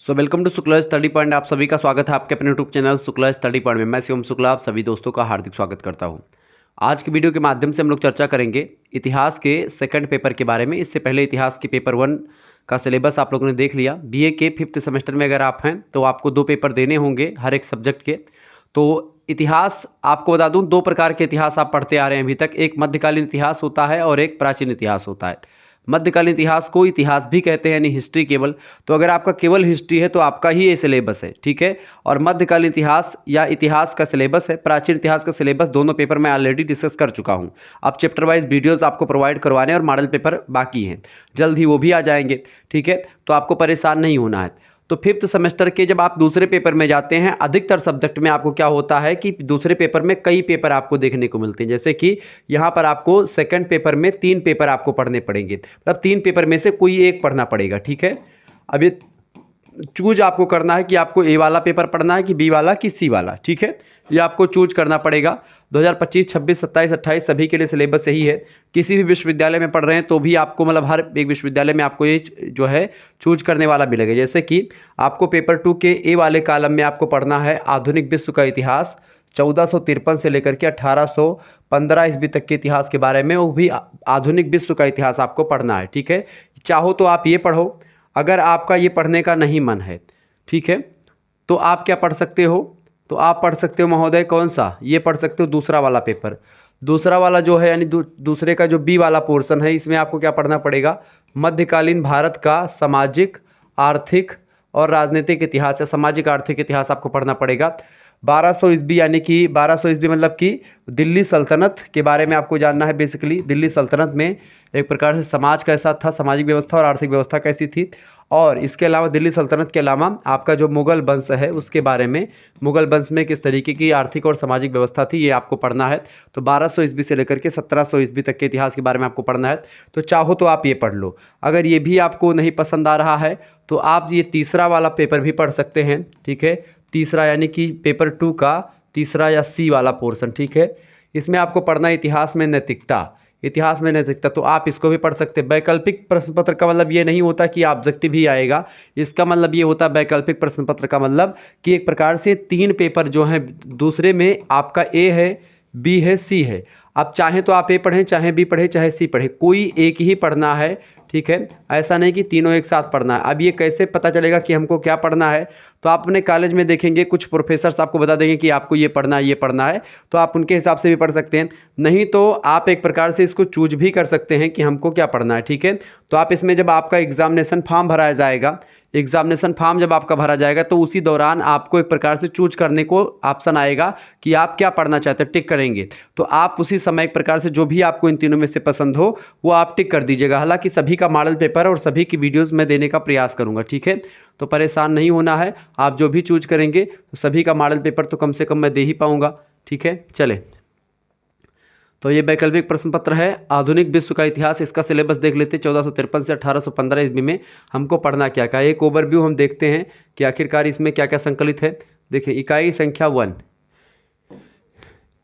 Welcome to Shukla study point. आप सभी का स्वागत है आपके अपने YouTube channel Shukla study point में। मैं शिवम शुक्ला आप सभी दोस्तों का हार्दिक स्वागत करता हूं। आज की वीडियो के माध्यम से हम लोग चर्चा करेंगे इतिहास के सेकंड पेपर के बारे में। इससे पहले इतिहास के पेपर 1 का सिलेबस आप लोगों ने देख लिया। बीए के 5th सेमेस्टर में अगर आप हैं तो आपको 2 पेपर देने होंगे हर एक सब्जेक्ट के। तो इतिहास आपको बता दूं, 2 प्रकार के इतिहास आप पढ़ते आ रहे हैं अभी तक। एक मध्यकालीन इतिहास होता है और एक प्राचीन इतिहास होता है। मध्यकालीन इतिहास को इतिहास भी कहते हैं, यानी हिस्ट्री केवल। तो अगर आपका केवल हिस्ट्री है तो आपका ही ये सिलेबस है, ठीक है। और मध्यकालीन इतिहास या इतिहास का सिलेबस है, प्राचीन इतिहास का सिलेबस, दोनों पेपर मैं ऑलरेडी डिस्कस कर चुका हूँ। अब चैप्टर वाइज वीडियोस आपको प्रोवाइड करवाने और मॉडल पेपर बाकी हैं, जल्द ही वो भी आ जाएंगे, ठीक है। तो आपको परेशान नहीं होना है। तो 5th सेमेस्टर के जब आप दूसरे पेपर में जाते हैं, अधिकतर सब्जेक्ट में आपको क्या होता है कि दूसरे पेपर में कई पेपर आपको देखने को मिलते हैं। जैसे कि यहाँ पर आपको सेकंड पेपर में 3 पेपर आपको पढ़ने पड़ेंगे, मतलब 3 पेपर में से कोई एक पढ़ना पड़ेगा, ठीक है। अब ये चूज आपको करना है कि आपको ए वाला पेपर पढ़ना है कि बी वाला कि सी वाला, ठीक है। ये आपको चूज करना पड़ेगा। 2025, 26, 27, 28 सभी के लिए सिलेबस यही है। किसी भी विश्वविद्यालय में पढ़ रहे हैं तो भी आपको, मतलब हर एक विश्वविद्यालय में आपको ये जो है चूज करने वाला मिलेगा। जैसे कि आपको पेपर 2 के ए वाले कॉलम में आपको पढ़ना है आधुनिक विश्व का इतिहास, 1453 से लेकर के 1815 ईस्वी तक के इतिहास के बारे में, वो भी आधुनिक विश्व का इतिहास आपको पढ़ना है, ठीक है। चाहो तो आप ये पढ़ो, अगर आपका ये पढ़ने का नहीं मन है, ठीक है, तो आप क्या पढ़ सकते हो, तो आप पढ़ सकते हो महोदय कौन सा, ये पढ़ सकते हो दूसरा वाला पेपर। दूसरा वाला जो है यानी दूसरे का जो बी वाला पोर्शन है, इसमें आपको क्या पढ़ना पड़ेगा, मध्यकालीन भारत का सामाजिक, आर्थिक और राजनीतिक इतिहास या सामाजिक आर्थिक इतिहास आपको पढ़ना पड़ेगा। 1200 ईस्वी, यानी कि 1200 ईस्वी मतलब कि दिल्ली सल्तनत के बारे में आपको जानना है। बेसिकली दिल्ली सल्तनत में एक प्रकार से समाज कैसा था, सामाजिक व्यवस्था और आर्थिक व्यवस्था कैसी थी। और इसके अलावा दिल्ली सल्तनत के अलावा आपका जो मुगल वंश है उसके बारे में, मुगल वंश में किस तरीके की आर्थिक और सामाजिक व्यवस्था थी, ये आपको पढ़ना है। तो 1200 ईस्वी से लेकर के 1700 ईस्वी तक के इतिहास के बारे में आपको पढ़ना है। तो चाहो तो आप ये पढ़ लो। अगर ये भी आपको नहीं पसंद आ रहा है तो आप ये तीसरा वाला पेपर भी पढ़ सकते हैं, ठीक है। तीसरा यानी कि पेपर 2 का तीसरा या सी वाला पोर्शन, ठीक है। इसमें आपको पढ़ना है इतिहास में नैतिकता। इतिहास में नैतिकता तो आप इसको भी पढ़ सकते हैं। वैकल्पिक प्रश्न पत्र का मतलब ये नहीं होता कि ऑब्जेक्टिव ही आएगा, इसका मतलब ये होता है वैकल्पिक प्रश्न पत्र का मतलब कि एक प्रकार से 3 पेपर जो हैं, दूसरे में आपका ए है, बी है, सी है। आप चाहें तो आप ए पढ़ें, चाहे बी पढ़ें, चाहे सी पढ़ें, कोई एक ही पढ़ना है, ठीक है। ऐसा नहीं कि तीनों एक साथ पढ़ना है। अब ये कैसे पता चलेगा कि हमको क्या पढ़ना है, तो आप अपने कॉलेज में देखेंगे कुछ प्रोफेसर्स आपको बता देंगे कि आपको ये पढ़ना है, ये पढ़ना है, तो आप उनके हिसाब से भी पढ़ सकते हैं। नहीं तो आप एक प्रकार से इसको चूज भी कर सकते हैं कि हमको क्या पढ़ना है, ठीक है। तो आप इसमें जब आपका एग्जामिनेशन फॉर्म भराया जाएगा, एग्जामिनेशन फॉर्म जब आपका भरा जाएगा तो उसी दौरान आपको एक प्रकार से चूज करने को ऑप्शन आएगा कि आप क्या पढ़ना चाहते हैं, टिक करेंगे। तो आप उसी समय एक प्रकार से जो भी आपको इन तीनों में से पसंद हो वो आप टिक कर दीजिएगा। हालांकि सभी का मॉडल पेपर और सभी की वीडियोस मैं देने का प्रयास करूंगा, ठीक है। तो परेशान नहीं होना है, आप जो भी चूज करेंगे तो सभी का मॉडल पेपर तो कम से कम मैं दे ही पाऊंगा, ठीक है। चले, तो ये वैकल्पिक प्रश्न पत्र है आधुनिक विश्व का इतिहास। इसका सिलेबस देख लेते हैं। 1453 से 1815 ईस्वी में हमको पढ़ना क्या क्या। एक ओवरव्यू हम देखते हैं कि आखिरकार इसमें क्या क्या संकलित है। देखिए, इकाई संख्या 1,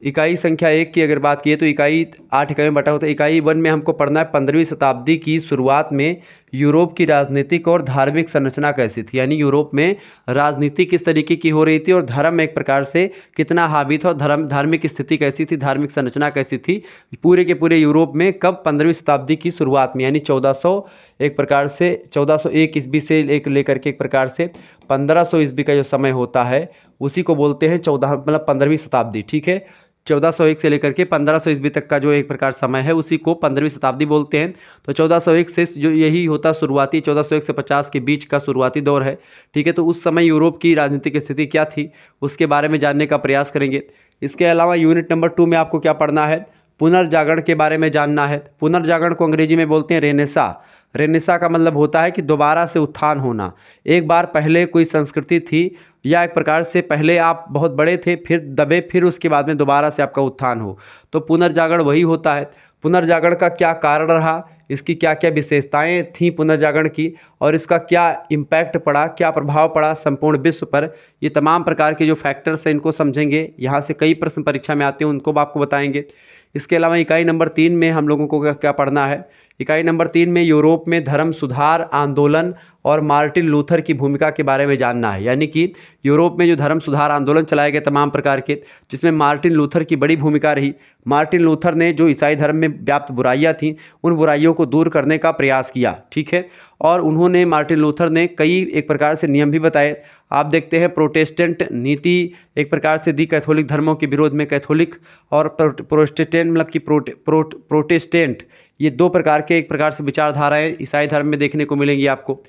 इकाई संख्या 1 की अगर बात की तो इकाई 8 इकाई में बटा होता है। इकाई 1 में हमको पढ़ना है 15वीं शताब्दी की शुरुआत में यूरोप की राजनीतिक और धार्मिक संरचना कैसी थी, यानी यूरोप में राजनीति किस तरीके की हो रही थी और धर्म एक प्रकार से कितना हावी था और धार्मिक स्थिति कैसी थी, धार्मिक संरचना कैसी थी पूरे के पूरे यूरोप में, कब 15वीं शताब्दी की शुरुआत में, यानी 1400 एक प्रकार से 1401 ईस्वी से लेकर के एक प्रकार से 1500 ईस्वी का जो समय होता है उसी को बोलते हैं 15वीं शताब्दी, ठीक है। 1401 से लेकर के 1500 ईस्वी तक का जो एक प्रकार समय है उसी को 15वीं शताब्दी बोलते हैं। तो 1401 से जो यही होता शुरुआती, 1401 से 50 के बीच का शुरुआती दौर है, ठीक है। तो उस समय यूरोप की राजनीतिक स्थिति क्या थी उसके बारे में जानने का प्रयास करेंगे। इसके अलावा यूनिट नंबर 2 में आपको क्या पढ़ना है, पुनर्जागरण के बारे में जानना है। पुनर्जागरण को अंग्रेजी में बोलते हैं रेनेसा। रेनेसा का मतलब होता है कि दोबारा से उत्थान होना। एक बार पहले कोई संस्कृति थी या एक प्रकार से पहले आप बहुत बड़े थे, फिर दबे, फिर उसके बाद में दोबारा से आपका उत्थान हो, तो पुनर्जागरण वही होता है। पुनर्जागरण का क्या कारण रहा, इसकी क्या क्या विशेषताएं थीं पुनर्जागरण की, और इसका क्या इम्पैक्ट पड़ा, क्या प्रभाव पड़ा संपूर्ण विश्व पर, ये तमाम प्रकार के जो फैक्टर्स हैं इनको समझेंगे। यहाँ से कई प्रश्न परीक्षा में आते हैं, उनको आपको बताएंगे। इसके अलावा इकाई नंबर 3 में हम लोगों को क्या पढ़ना है, इकाई नंबर 3 में यूरोप में धर्म सुधार आंदोलन और मार्टिन लूथर की भूमिका के बारे में जानना है। यानी कि यूरोप में जो धर्म सुधार आंदोलन चलाए गए तमाम प्रकार के, जिसमें मार्टिन लूथर की बड़ी भूमिका रही। मार्टिन लूथर ने जो ईसाई धर्म में व्याप्त बुराइयां थीं उन बुराइयों को दूर करने का प्रयास किया, ठीक है। और उन्होंने मार्टिन लूथर ने कई एक प्रकार से नियम भी बताए। आप देखते हैं प्रोटेस्टेंट नीति एक प्रकार से दी कैथोलिक धर्मों के विरोध में। कैथोलिक और प्रोटेस्टेंट मतलब कि प्रोटेस्टेंट, ये दो प्रकार के एक प्रकार से विचारधाराएं ईसाई धर्म में देखने को मिलेंगी आपको।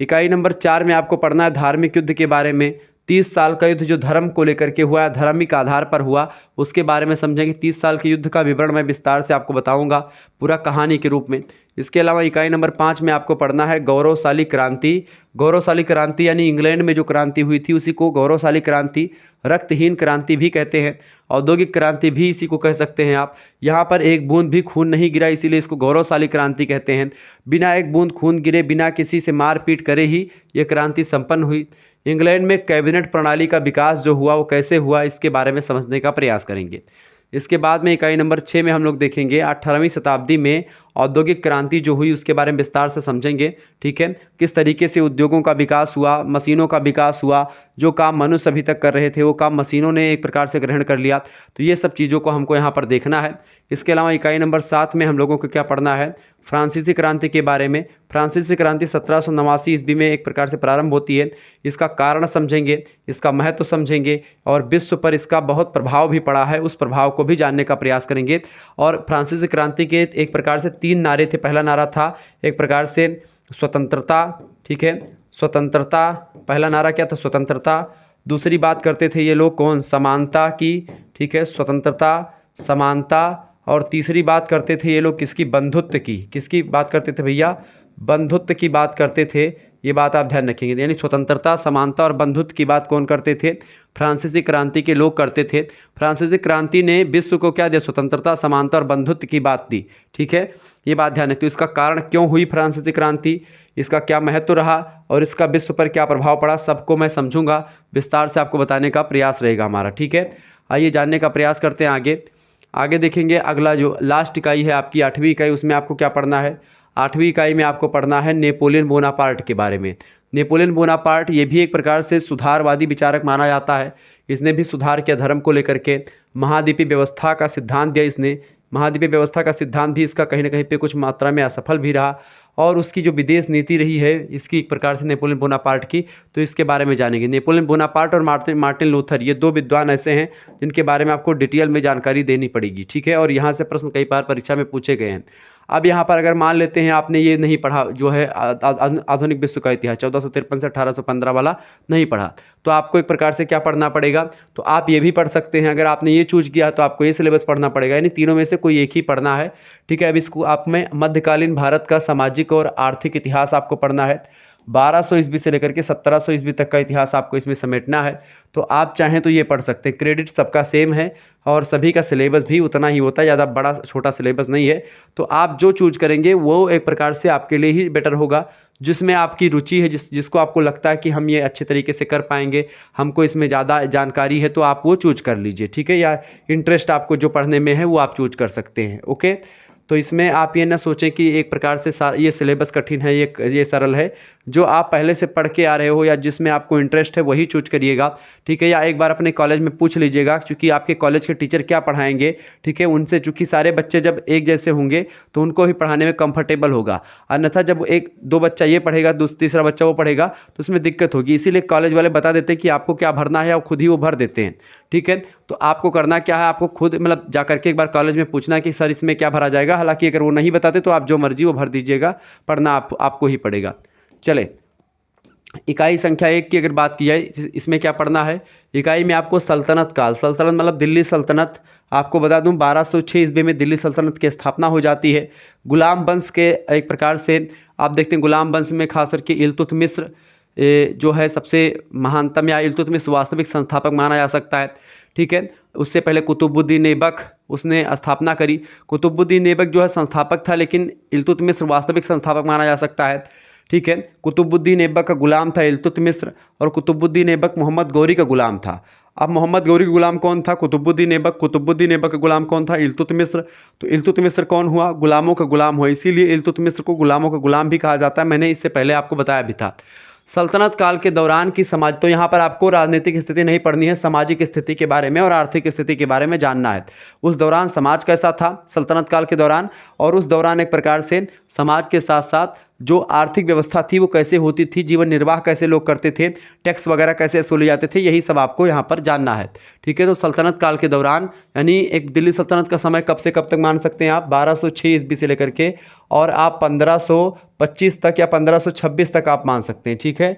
इकाई नंबर 4 में आपको पढ़ना है धार्मिक युद्ध के बारे में। 30 साल का युद्ध जो धर्म को लेकर के हुआ, धार्मिक आधार पर हुआ, उसके बारे में समझेंगे। 30 साल के युद्ध का विवरण मैं विस्तार से आपको बताऊंगा पूरा कहानी के रूप में। इसके अलावा इकाई नंबर 5 में आपको पढ़ना है गौरवशाली क्रांति। गौरवशाली क्रांति यानी इंग्लैंड में जो क्रांति हुई थी उसी को गौरवशाली क्रांति, रक्तहीन क्रांति भी कहते हैं, औद्योगिक क्रांति भी इसी को कह सकते हैं आप। यहाँ पर एक बूंद भी खून नहीं गिरा, इसीलिए इसको गौरवशाली क्रांति कहते हैं। बिना एक बूंद खून गिरे, बिना किसी से मारपीट करे ही ये क्रांति संपन्न हुई। इंग्लैंड में कैबिनेट प्रणाली का विकास जो हुआ वो कैसे हुआ, इसके बारे में समझने का प्रयास करेंगे। इसके बाद में इकाई नंबर 6 में हम लोग देखेंगे 18वीं शताब्दी में औद्योगिक क्रांति जो हुई उसके बारे में विस्तार से समझेंगे, ठीक है। किस तरीके से उद्योगों का विकास हुआ, मशीनों का विकास हुआ, जो काम मनुष्य अभी तक कर रहे थे वो काम मशीनों ने एक प्रकार से ग्रहण कर लिया। तो ये सब चीज़ों को हमको यहाँ पर देखना है। इसके अलावा इकाई नंबर 7 में हम लोगों को क्या पढ़ना है, फ्रांसीसी क्रांति के बारे में। फ्रांसीसी क्रांति 1789 ईस्वी में एक प्रकार से प्रारंभ होती है। इसका कारण समझेंगे, इसका महत्व समझेंगे और विश्व पर इसका बहुत प्रभाव भी पड़ा है, उस प्रभाव को भी जानने का प्रयास करेंगे। और फ्रांसीसी क्रांति के एक प्रकार से 3 नारे थे। पहला नारा था एक प्रकार से स्वतंत्रता, ठीक है, स्वतंत्रता। पहला नारा क्या था, स्वतंत्रता। दूसरी बात करते थे ये लोग कौन, समानता की, ठीक है, स्वतंत्रता, समानता। और तीसरी बात करते थे ये लोग किसकी, बंधुत्व की। किसकी बात करते थे भैया, बंधुत्व की बात करते थे। ये बात आप ध्यान रखेंगे, यानी स्वतंत्रता, समानता और बंधुत्व की बात कौन करते थे, फ्रांसीसी क्रांति के लोग करते थे। फ्रांसीसी क्रांति ने विश्व को क्या दिया, स्वतंत्रता, समानता और बंधुत्व की बात दी, ठीक है। ये बात ध्यान रखें। तो इसका कारण क्यों हुई फ्रांसीसी क्रांति, इसका क्या महत्व रहा और इसका विश्व पर क्या प्रभाव पड़ा, सबको मैं समझूंगा, विस्तार से आपको बताने का प्रयास रहेगा हमारा, ठीक है। आइए जानने का प्रयास करते हैं आगे देखेंगे। अगला जो लास्ट इकाई है आपकी 8वीं इकाई, उसमें आपको क्या पढ़ना है, 8वीं इकाई में आपको पढ़ना है नेपोलियन बोनापार्ट के बारे में। नेपोलियन बोनापार्ट ये भी एक प्रकार से सुधारवादी विचारक माना जाता है। इसने भी सुधार किया धर्म को लेकर के, महाद्वीपीय व्यवस्था का सिद्धांत दिया इसने। महाद्वीपीय व्यवस्था का सिद्धांत भी इसका कहीं ना कहीं पे कुछ मात्रा में असफल भी रहा। और उसकी जो विदेश नीति रही है इसकी एक प्रकार से नेपोलियन बोनापार्ट की, तो इसके बारे में जानेंगे। नेपोलियन बोनापार्ट और मार्टिन लूथर ये 2 विद्वान ऐसे हैं जिनके बारे में आपको डिटेल में जानकारी देनी पड़ेगी, ठीक है। और यहाँ से प्रश्न कई बार परीक्षा में पूछे गए हैं। अब यहाँ पर अगर मान लेते हैं आपने ये नहीं पढ़ा, जो है आधुनिक विश्व का इतिहास 1453 से 1815 वाला नहीं पढ़ा, तो आपको एक प्रकार से क्या पढ़ना पड़ेगा, तो आप ये भी पढ़ सकते हैं। अगर आपने ये चूज किया तो आपको ये सिलेबस पढ़ना पड़ेगा, यानी तीनों में से कोई एक ही पढ़ना है, ठीक है। अब इसको आप में मध्यकालीन भारत का सामाजिक और आर्थिक इतिहास आपको पढ़ना है। 1200 ईस्वी से लेकर के 1700 ईस्वी तक का इतिहास आपको इसमें समेटना है। तो आप चाहें तो ये पढ़ सकते हैं। क्रेडिट सबका सेम है और सभी का सिलेबस भी उतना ही होता है, ज़्यादा बड़ा छोटा सिलेबस नहीं है। तो आप जो चूज करेंगे वो एक प्रकार से आपके लिए ही बेटर होगा, जिसमें आपकी रुचि है, जिसको आपको लगता है कि हम ये अच्छे तरीके से कर पाएंगे, हमको इसमें ज़्यादा जानकारी है, तो आप वो चूज कर लीजिए, ठीक है। या इंटरेस्ट आपको जो पढ़ने में है वो आप चूज कर सकते हैं, ओके। तो इसमें आप ये ना सोचें कि एक प्रकार से ये सिलेबस कठिन है, ये सरल है। जो आप पहले से पढ़ के आ रहे हो या जिसमें आपको इंटरेस्ट है वही चूज करिएगा, ठीक है। या एक बार अपने कॉलेज में पूछ लीजिएगा, क्योंकि आपके कॉलेज के टीचर क्या पढ़ाएंगे, ठीक है, उनसे, चूँकि सारे बच्चे जब एक जैसे होंगे तो उनको भी पढ़ाने में कंफर्टेबल होगा। अन्यथा जब 1-2 बच्चा ये पढ़ेगा, तीसरा बच्चा वो पढ़ेगा, तो उसमें दिक्कत होगी। इसीलिए कॉलेज वाले बता देते हैं कि आपको क्या भरना है और खुद ही वो भर देते हैं, ठीक है। तो आपको करना क्या है, आपको खुद मतलब जा करके एक बार कॉलेज में पूछना कि सर इसमें क्या भरा जाएगा। हालांकि अगर वो नहीं बताते तो आप जो मर्जी वो भर दीजिएगा, पढ़ना आपको ही पड़ेगा। चले, इकाई संख्या 1 की अगर बात की जाए, इसमें क्या पढ़ना है, इकाई में आपको सल्तनत काल, सल्तनत मतलब दिल्ली सल्तनत। आपको बता दूं 1206 ईस्वी में दिल्ली सल्तनत की स्थापना हो जाती है। गुलाम वंश के एक प्रकार से आप देखते हैं, गुलाम वंश में खास करके इल्तुतमिश जो है सबसे महानतम, या इल्तुतमिश वास्तविक संस्थापक माना जा सकता है, ठीक है। उससे पहले कुतुबुद्दीन ऐबक उसने स्थापना करी। कुतुबुद्दीन ऐबक जो है संस्थापक था, लेकिन इल्तुतमिश वास्तविक संस्थापक माना जा सकता है, ठीक है। कुतुबुद्दीन ऐबक का गुलाम था इल्तुतमिश, और कुतुबुद्दीन ऐबक मोहम्मद गौरी का गुलाम था। अब मोहम्मद गौरी का गुलाम कौन था? कुतुबुद्दीन ऐबक। कुतुबुद्दीन ऐबक का गुलाम कौन था? इल्तुतमिश। तो इल्तुतमिश कौन हुआ? गुलामों का गुलाम हुआ, इसीलिए इल्तुतमिश को गुलामों का गुलाम भी कहा जाता है। मैंने इससे पहले आपको बताया भी था। सल्तनत काल के दौरान की समाज, तो यहाँ पर आपको राजनीतिक स्थिति नहीं पढ़नी है, सामाजिक स्थिति के बारे में और आर्थिक स्थिति के बारे में जानना है। उस दौरान समाज कैसा था सल्तनत काल के दौरान, और उस दौरान एक प्रकार से समाज के साथ साथ जो आर्थिक व्यवस्था थी वो कैसे होती थी, जीवन निर्वाह कैसे लोग करते थे, टैक्स वगैरह कैसे वसूले जाते थे, यही सब आपको यहाँ पर जानना है। ठीक है, तो सल्तनत काल के दौरान यानी एक दिल्ली सल्तनत का समय कब से कब तक मान सकते हैं आप? 1206 ईस्वी से लेकर के और आप 1525 तक या 1526 तक आप मान सकते हैं। ठीक है,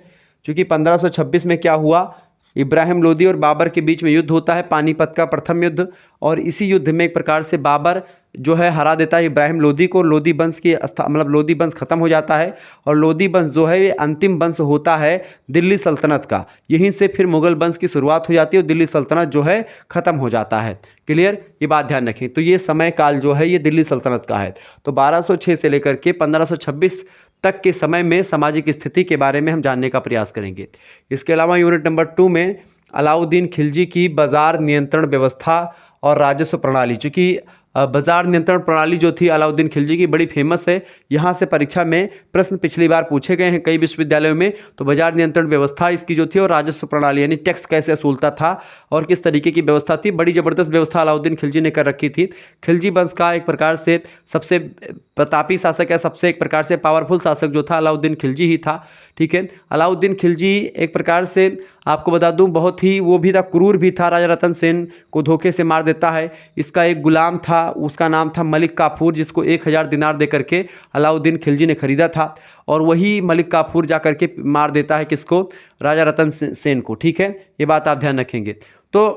क्योंकि 1526 में क्या हुआ, इब्राहिम लोदी और बाबर के बीच में युद्ध होता है, पानीपत का प्रथम युद्ध, और इसी युद्ध में एक प्रकार से बाबर जो है हरा देता है इब्राहिम लोदी को। लोदी वंश की मतलब लोदी वंश खत्म हो जाता है, और लोदी वंश जो है ये अंतिम वंश होता है दिल्ली सल्तनत का। यहीं से फिर मुगल वंश की शुरुआत हो जाती है और दिल्ली सल्तनत जो है ख़त्म हो जाता है। क्लियर, ये बात ध्यान रखें। तो ये समय काल जो है ये दिल्ली सल्तनत का है। तो 1206 से लेकर के 1526 तक के समय में सामाजिक स्थिति के बारे में हम जानने का प्रयास करेंगे। इसके अलावा यूनिट नंबर 2 में अलाउद्दीन खिलजी की बाजार नियंत्रण व्यवस्था और राजस्व प्रणाली, चूँकि बाजार नियंत्रण प्रणाली जो थी अलाउद्दीन खिलजी की बड़ी फेमस है, यहाँ से परीक्षा में प्रश्न पिछली बार पूछे गए हैं कई विश्वविद्यालयों में। तो बाजार नियंत्रण व्यवस्था इसकी जो थी और राजस्व प्रणाली यानी टैक्स कैसे वसूलता था और किस तरीके की व्यवस्था थी, बड़ी ज़बरदस्त व्यवस्था अलाउद्दीन खिलजी ने कर रखी थी। खिलजी वंश का एक प्रकार से सबसे प्रतापी शासक या सबसे एक प्रकार से पावरफुल शासक जो था अलाउद्दीन खिलजी ही था। ठीक है, अलाउद्दीन खिलजी एक प्रकार से आपको बता दूं बहुत ही वो भी था, क्रूर भी था। राजा रतन सेन को धोखे से मार देता है। इसका एक गुलाम था, उसका नाम था मलिक काफूर, जिसको 1000 दिनार दे करके अलाउद्दीन खिलजी ने खरीदा था, और वही मलिक काफूर जा करके मार देता है किसको? राजा रतन सेन को। ठीक है, ये बात आप ध्यान रखेंगे। तो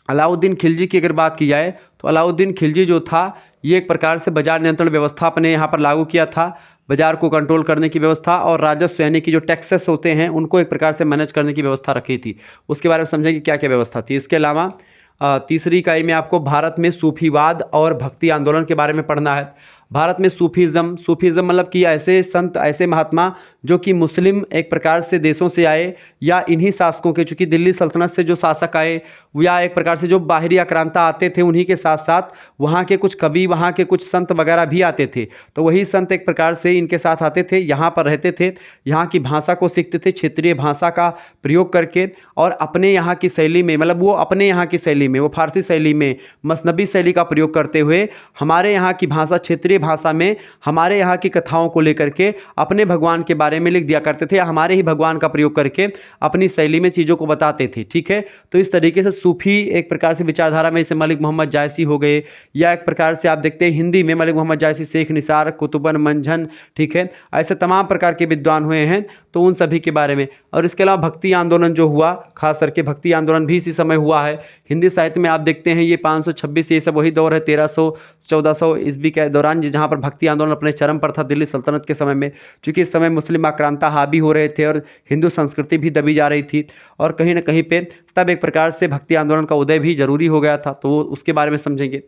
अलाउद्दीन खिलजी की अगर बात की जाए तो अलाउद्दीन खिलजी जो था ये एक प्रकार से बाजार नियंत्रण व्यवस्था अपने यहाँ पर लागू किया था, बाजार को कंट्रोल करने की व्यवस्था, और राजस्व यानी कि जो टैक्सेस होते हैं उनको एक प्रकार से मैनेज करने की व्यवस्था रखी थी। उसके बारे में समझेंगे क्या क्या व्यवस्था थी। इसके अलावा तीसरी इकाई में आपको भारत में सूफीवाद और भक्ति आंदोलन के बारे में पढ़ना है। भारत में सूफीज़म मतलब कि ऐसे संत, ऐसे महात्मा जो कि मुस्लिम एक प्रकार से देशों से आए या इन्हीं शासकों के, चूँकि दिल्ली सल्तनत से जो शासक आए या एक प्रकार से जो बाहरी आक्रांता आते थे उन्हीं के साथ साथ वहाँ के कुछ कवि, वहाँ के कुछ संत वगैरह भी आते थे। तो वही संत एक प्रकार से इनके साथ आते थे, यहाँ पर रहते थे, यहाँ की भाषा को सीखते थे, क्षेत्रीय भाषा का प्रयोग करके, और अपने यहाँ की शैली में, मतलब वो अपने यहाँ की शैली में, वो फारसी शैली में, मसनबी शैली का प्रयोग करते हुए हमारे यहाँ की भाषा, क्षेत्रीय भाषा में हमारे यहाँ की कथाओं को लेकर के अपने भगवान के बारे में लिख दिया करते थे, हमारे ही भगवान का प्रयोग करके अपनी शैली में चीज़ों को बताते थे। ठीक है, तो इस तरीके से सूफी एक प्रकार से विचारधारा में जैसे मलिक मोहम्मद जायसी हो गए, या एक प्रकार से आप देखते हैं हिंदी में मलिक मोहम्मद जायसी, शेख निसार, कुतुबन मंझन, ठीक है, ऐसे तमाम प्रकार के विद्वान हुए हैं, तो उन सभी के बारे में। और इसके अलावा भक्ति आंदोलन जो हुआ, खास करके भक्ति आंदोलन भी इसी समय हुआ है। हिंदी साहित्य में आप देखते हैं ये 526, ये सब वही दौर है 1300-1400 ईस्वी के दौरान, जहाँ पर भक्ति आंदोलन अपने चरम पर था दिल्ली सल्तनत के समय में, क्योंकि इस समय मुस्लिम आक्रांता हावी हो रहे थे और हिंदू संस्कृति भी दबी जा रही थी, और कहीं ना कहीं पे तब एक प्रकार से भक्ति आंदोलन का उदय भी जरूरी हो गया था, तो उसके बारे में समझेंगे।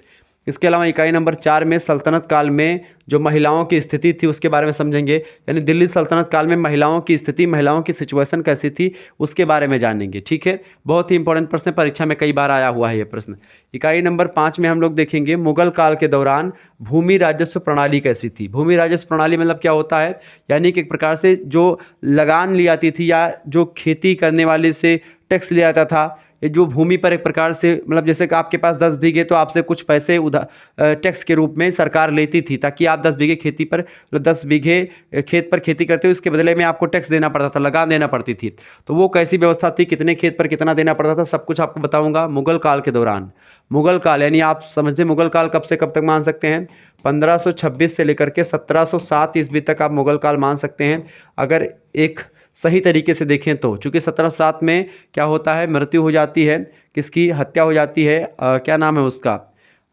इसके अलावा इकाई नंबर 4 में सल्तनत काल में जो महिलाओं की स्थिति थी उसके बारे में समझेंगे, यानी दिल्ली सल्तनत काल में महिलाओं की स्थिति, महिलाओं की सिचुएशन कैसी थी उसके बारे में जानेंगे। ठीक है, बहुत ही इंपॉर्टेंट प्रश्न, परीक्षा में कई बार आया हुआ है ये प्रश्न। इकाई नंबर 5 में हम लोग देखेंगे मुगल काल के दौरान भूमि राजस्व प्रणाली कैसी थी। भूमि राजस्व प्रणाली मतलब क्या होता है, यानी कि एक प्रकार से जो लगान ली जाती थी या जो खेती करने वाले से टैक्स लिया जाता था, जो भूमि पर एक प्रकार से, मतलब जैसे कि आपके पास 10 बीघे तो आपसे कुछ पैसे उधार टैक्स के रूप में सरकार लेती थी, ताकि आप 10 बीघे खेती पर, 10 बीघे खेत पर खेती करते हो, इसके बदले में आपको टैक्स देना पड़ता था, लगान देना पड़ती थी। तो वो कैसी व्यवस्था थी, कितने खेत पर कितना देना पड़ता था, सब कुछ आपको बताऊंगा मुगल काल के दौरान। मुगल काल यानी आप समझे मुगल काल कब से कब तक मान सकते हैं, 1526 से लेकर के 1707 ईस्वी तक आप मुगल काल मान सकते हैं, अगर एक सही तरीके से देखें तो। चूँकि 1707 में क्या होता है, मृत्यु हो जाती है, किसकी हत्या हो जाती है, क्या नाम है उसका,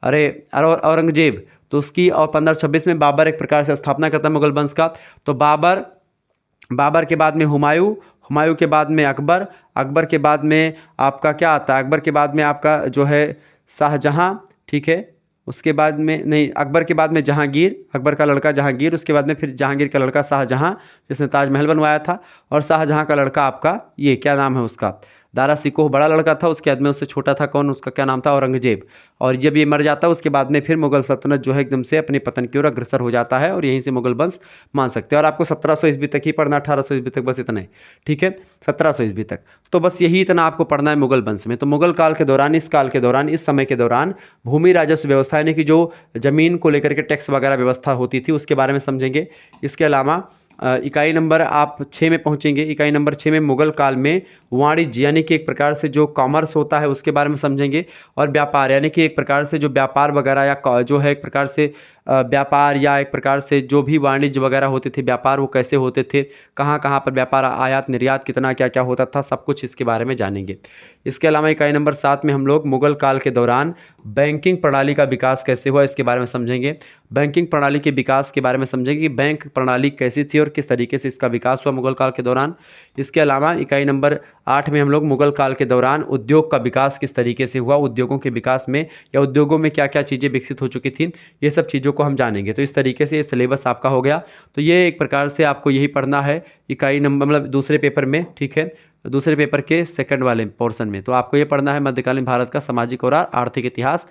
औरंगजेब, तो उसकी, और 1526 में बाबर एक प्रकार से स्थापना करता है मुगल वंश का। तो बाबर के बाद में हुमायूं के बाद में अकबर के बाद में आपका क्या आता है, अकबर के बाद में आपका जो है शाहजहां, ठीक है, उसके बाद में नहीं, अकबर के बाद में जहांगीर, अकबर का लड़का जहांगीर, उसके बाद में फिर जहांगीर का लड़का शाहजहां जिसने ताजमहल बनवाया था, और शाहजहां का लड़का आपका ये क्या नाम है उसका, दारा शिकोह बड़ा लड़का था, उसके बाद में उससे छोटा था कौन, उसका क्या नाम था, औरंगजेब। और जब ये मर जाता है उसके बाद में फिर मुगल सल्तनत जो है एकदम से अपने पतन की ओर अग्रसर हो जाता है और यहीं से मुगल वंश मान सकते हैं। और आपको 1700 ईस्वी तक ही पढ़ना, 1800 ईस्वी तक, बस इतना ही, ठीक है, 1700 ईस्वी तक। तो बस यही इतना आपको पढ़ना है मुगल वंश में। तो मुगल काल के दौरान, इस काल के दौरान, इस समय के दौरान भूमि राजस्व व्यवस्था यानी कि जो जमीन को लेकर के टैक्स वगैरह व्यवस्था होती थी उसके बारे में समझेंगे। इसके अलावा इकाई नंबर आप 6 में पहुंचेंगे। इकाई नंबर 6 में मुगल काल में वाणिज्य यानी कि एक प्रकार से जो कॉमर्स होता है उसके बारे में समझेंगे। और व्यापार यानी कि एक प्रकार से जो व्यापार वगैरह या जो है एक प्रकार से व्यापार या एक प्रकार से जो भी वाणिज्य वगैरह होते थे, व्यापार वो कैसे होते थे, कहाँ कहाँ पर व्यापार, आयात निर्यात कितना क्या क्या होता था, सब कुछ इसके बारे में जानेंगे। इसके अलावा इकाई नंबर 7 में हम लोग मुगल काल के दौरान बैंकिंग प्रणाली का विकास कैसे हुआ इसके बारे में समझेंगे। बैंकिंग प्रणाली के विकास के बारे में समझेंगे कि बैंक प्रणाली कैसी थी और किस तरीके से इसका विकास हुआ मुगल काल के दौरान। इसके अलावा इकाई नंबर 8 में हम लोग मुगल काल के दौरान उद्योग का विकास किस तरीके से हुआ, उद्योगों के विकास में या उद्योगों में क्या क्या चीज़ें विकसित हो चुकी थी, ये सब चीज़ों को हम जानेंगे। तो इस तरीके से ये सिलेबस आपका हो गया। तो ये एक प्रकार से आपको यही पढ़ना है इकाई नंबर, मतलब दूसरे पेपर में, ठीक है, दूसरे पेपर के सेकंड वाले पोर्शन में। तो आपको ये पढ़ना है मध्यकालीन भारत का सामाजिक और आर्थिक इतिहास,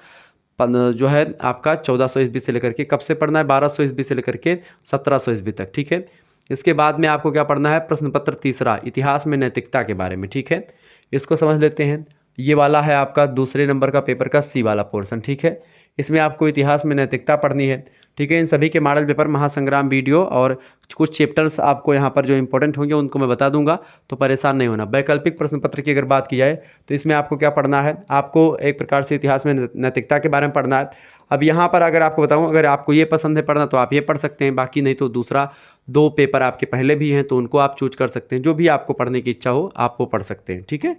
जो है आपका 1400 ईस्वी से लेकर के, कब से पढ़ना है, 1200 ईस्वी से लेकर के 1700 ईस्वी तक, ठीक है। इसके बाद में आपको क्या पढ़ना है, प्रश्न पत्र तीसरा, इतिहास में नैतिकता के बारे में, ठीक है। इसको समझ लेते हैं। ये वाला है आपका दूसरे नंबर का पेपर का सी वाला पोर्शन, ठीक है। इसमें आपको इतिहास में नैतिकता पढ़नी है, ठीक है। इन सभी के मॉडल पेपर, महासंग्राम वीडियो और कुछ चैप्टर्स आपको यहाँ पर जो इंपॉर्टेंट होंगे उनको मैं बता दूंगा, तो परेशान नहीं होना। वैकल्पिक प्रश्न पत्र की अगर बात की जाए तो इसमें आपको क्या पढ़ना है, आपको एक प्रकार से इतिहास में नैतिकता के बारे में पढ़ना है। अब यहाँ पर अगर आपको बताऊँ, अगर आपको ये पसंद है पढ़ना तो आप ये पढ़ सकते हैं, बाकी नहीं तो दूसरा 2 पेपर आपके पहले भी हैं तो उनको आप चूज कर सकते हैं। जो भी आपको पढ़ने की इच्छा हो आप वो पढ़ सकते हैं, ठीक है।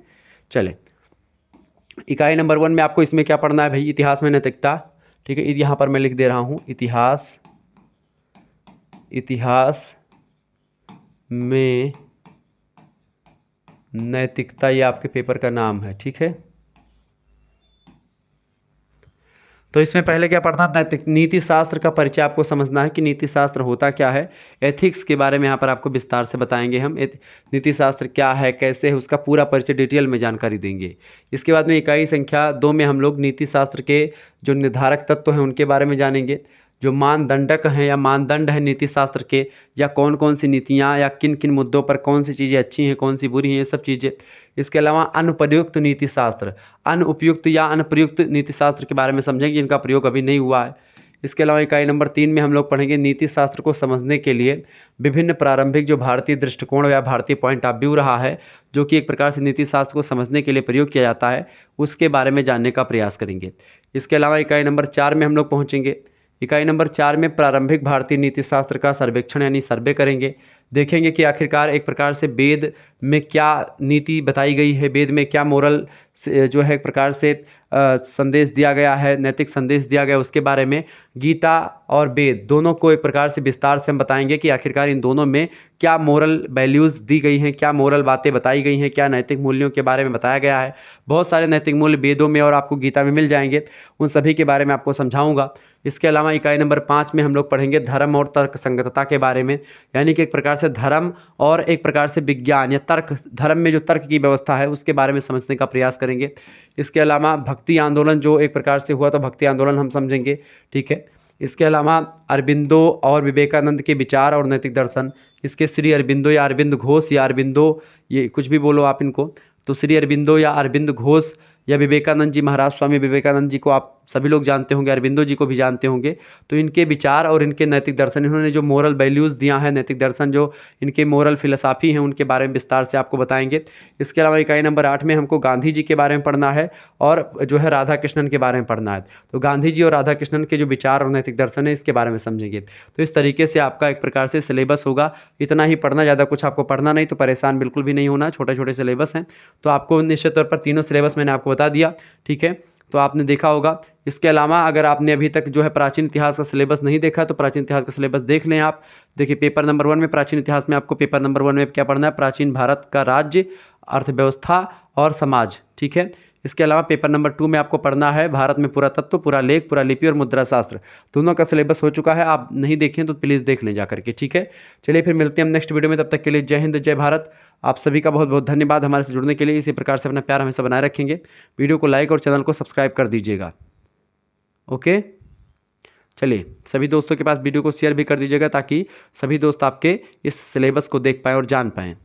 चले, इकाई नंबर 1 में आपको इसमें क्या पढ़ना है भाई, इतिहास में नैतिकता, ठीक है। यहाँ पर मैं लिख दे रहा हूँ इतिहास में नैतिकता, ये आपके पेपर का नाम है, ठीक है। तो इसमें पहले क्या पढ़ना, नैतिक नीति शास्त्र का परिचय आपको समझना है कि नीति शास्त्र होता क्या है। एथिक्स के बारे में यहाँ पर आपको विस्तार से बताएंगे हम, नीति शास्त्र क्या है, कैसे है, उसका पूरा परिचय डिटेल में जानकारी देंगे। इसके बाद में इकाई संख्या 2 में हम लोग नीति शास्त्र के जो निर्धारक तत्व हैं उनके बारे में जानेंगे, जो मानदंडक हैं या मानदंड हैं नीति शास्त्र के, या कौन कौन सी नीतियाँ या किन किन मुद्दों पर कौन सी चीज़ें अच्छी हैं कौन सी बुरी हैं, ये सब चीज़ें। इसके अलावा अनुप्रयुक्त नीति शास्त्र, अनुपयुक्त या अनुप्रयुक्त नीति शास्त्र के बारे में समझेंगे, इनका प्रयोग अभी नहीं हुआ है। इसके अलावा इकाई नंबर 3 में हम लोग पढ़ेंगे नीति शास्त्र को समझने के लिए विभिन्न प्रारंभिक जो भारतीय दृष्टिकोण या भारतीय पॉइंट ऑफ व्यू रहा है, जो कि एक प्रकार से नीति शास्त्र को समझने के लिए प्रयोग किया जाता है, उसके बारे में जानने का प्रयास करेंगे। इसके अलावा इकाई नंबर 4 में हम लोग पहुँचेंगे। इकाई नंबर 4 में प्रारंभिक भारतीय नीति शास्त्र का सर्वेक्षण यानी सर्वे करेंगे, देखेंगे कि आखिरकार एक प्रकार से वेद में क्या नीति बताई गई है, वेद में क्या मोरल जो है एक प्रकार से संदेश दिया गया है, नैतिक संदेश दिया गया, उसके बारे में गीता और वेद दोनों को एक प्रकार से विस्तार से हम बताएंगे कि आखिरकार इन दोनों में क्या मोरल वैल्यूज़ दी गई हैं, क्या मोरल बातें बताई गई हैं, क्या नैतिक मूल्यों के बारे में बताया गया है। बहुत सारे नैतिक मूल्य वेदों में और आपको गीता में मिल जाएंगे, उन सभी के बारे में आपको समझाऊंगा। इसके अलावा इकाई नंबर 5 में हम लोग पढ़ेंगे धर्म और तर्क संगतता के बारे में, यानी कि एक प्रकार से धर्म और एक प्रकार से विज्ञान या तर्क, धर्म में जो तर्क की व्यवस्था है उसके बारे में समझने का प्रयास करेंगे। इसके अलावा भक्ति आंदोलन जो एक प्रकार से हुआ तो भक्ति आंदोलन हम समझेंगे, ठीक है। इसके अलावा अरबिंदो और विवेकानंद के विचार और नैतिक दर्शन, इसके श्री अरबिंदो या अरविंद घोष या अरबिंदो, ये कुछ भी बोलो आप इनको, तो श्री अरबिंदो या अरविंद घोष या विवेकानंद जी, महाराज स्वामी विवेकानंद जी को आप सभी लोग जानते होंगे, अरबिंदो जी को भी जानते होंगे। तो इनके विचार और इनके नैतिक दर्शन, इन्होंने जो मोरल वैल्यूज़ दिया है, नैतिक दर्शन जो इनके मोरल फिलोसॉफी हैं उनके बारे में विस्तार से आपको बताएंगे। इसके अलावा इकाई नंबर 8 में हमको गांधी जी के बारे में पढ़ना है और जो है राधा कृष्णन के बारे में पढ़ना है। तो गांधी जी और राधा कृष्णन के जो विचार और नैतिक दर्शन है इसके बारे में समझेंगे। तो इस तरीके से आपका एक प्रकार से सिलेबस होगा, इतना ही पढ़ना, ज़्यादा कुछ आपको पढ़ना नहीं, तो परेशान बिल्कुल भी नहीं होना, छोटे छोटे सिलेबस हैं। तो आपको निश्चित तौर पर तीनों सिलेबस मैंने आपको बता दिया, ठीक है, तो आपने देखा होगा। इसके अलावा अगर आपने अभी तक जो है प्राचीन इतिहास का सिलेबस नहीं देखा तो प्राचीन इतिहास का सिलेबस देख लें आप। देखिए पेपर नंबर 1 में प्राचीन इतिहास में आपको पेपर नंबर 1 में क्या पढ़ना है, प्राचीन भारत का राज्य, अर्थव्यवस्था और समाज, ठीक है। इसके अलावा पेपर नंबर 2 में आपको पढ़ना है भारत में पुरातत्व, पुरालेख, पुरालिपि और मुद्रा शास्त्र। दोनों का सिलेबस हो चुका है, आप नहीं देखें तो प्लीज़ देख लें जा करके, ठीक है। चलिए फिर मिलते हैं हम नेक्स्ट वीडियो में, तब तक के लिए जय हिंद, जय भारत। आप सभी का बहुत बहुत धन्यवाद हमारे से जुड़ने के लिए। इसी प्रकार से अपना प्यार हमेशा बनाए रखेंगे। वीडियो को लाइक और चैनल को सब्सक्राइब कर दीजिएगा। ओके, चलिए सभी दोस्तों के पास वीडियो को शेयर भी कर दीजिएगा ताकि सभी दोस्त आपके इस सिलेबस को देख पाएँ और जान पाएँ।